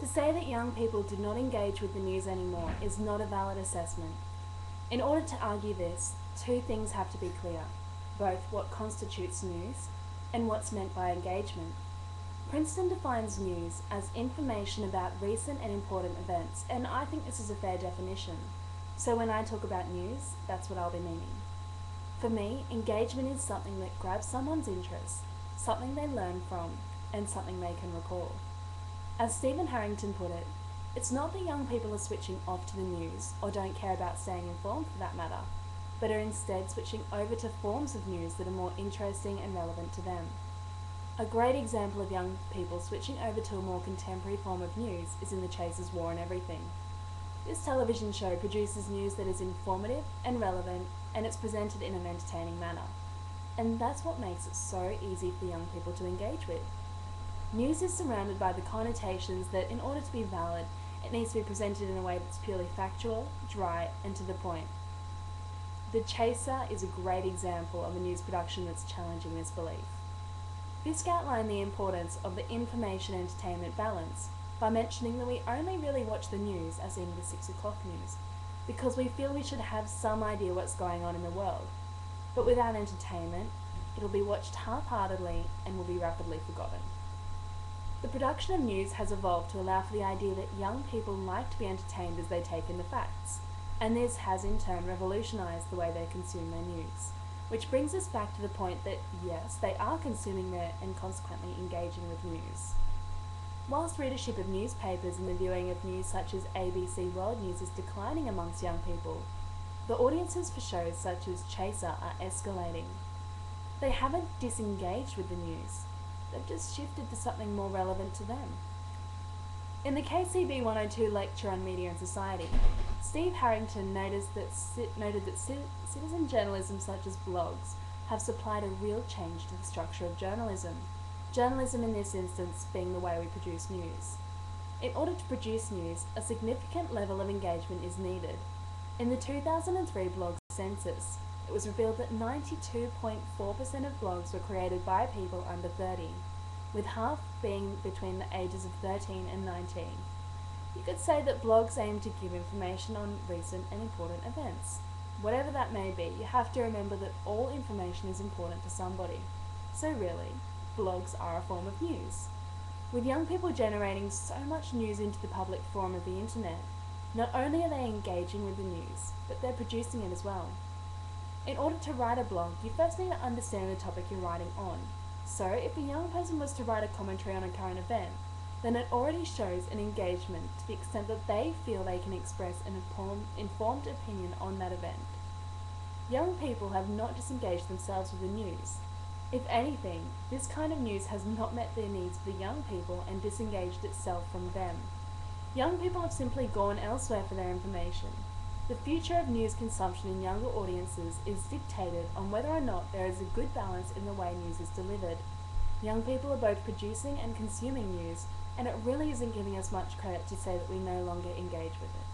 To say that young people do not engage with the news anymore is not a valid assessment. In order to argue this, two things have to be clear, both what constitutes news and what's meant by engagement. Princeton defines news as information about recent and important events, and I think this is a fair definition. So when I talk about news, that's what I'll be meaning. For me, engagement is something that grabs someone's interest, something they learn from, and something they can recall. As Stephen Harrington put it, it's not that young people are switching off to the news, or don't care about staying informed for that matter, but are instead switching over to forms of news that are more interesting and relevant to them. A great example of young people switching over to a more contemporary form of news is in The Chaser's War and Everything. This television show produces news that is informative and relevant, and it's presented in an entertaining manner. And that's what makes it so easy for young people to engage with. News is surrounded by the connotations that in order to be valid, it needs to be presented in a way that's purely factual, dry, and to the point. The Chaser is a great example of a news production that's challenging this belief. Fisk outlined the importance of the information-entertainment balance by mentioning that we only really watch the news, as in the 6 o'clock news, because we feel we should have some idea what's going on in the world. But without entertainment, it'll be watched half-heartedly and will be rapidly forgotten. The production of news has evolved to allow for the idea that young people like to be entertained as they take in the facts, and this has in turn revolutionised the way they consume their news. Which brings us back to the point that, yes, they are consuming it and consequently engaging with news. Whilst readership of newspapers and the viewing of news such as ABC World News is declining amongst young people, the audiences for shows such as Chaser are escalating. They haven't disengaged with the news, they've just shifted to something more relevant to them. In the KCB102 lecture on media and society, Steve Harrington noted that citizen journalism such as blogs have supplied a real change to the structure of journalism. Journalism in this instance being the way we produce news. In order to produce news, a significant level of engagement is needed. In the 2003 blog census, it was revealed that 92.4% of blogs were created by people under 30, with half being between the ages of 13 and 19. You could say that blogs aim to give information on recent and important events. Whatever that may be, you have to remember that all information is important to somebody. So really, blogs are a form of news. With young people generating so much news into the public forum of the internet, not only are they engaging with the news, but they're producing it as well. In order to write a blog, you first need to understand the topic you're writing on. So, if a young person was to write a commentary on a current event, then it already shows an engagement to the extent that they feel they can express an informed opinion on that event. Young people have not disengaged themselves with the news. If anything, this kind of news has not met the needs of the young people and disengaged itself from them. Young people have simply gone elsewhere for their information. The future of news consumption in younger audiences is dictated on whether or not there is a good balance in the way news is delivered. Young people are both producing and consuming news, and it really isn't giving us much credit to say that we no longer engage with it.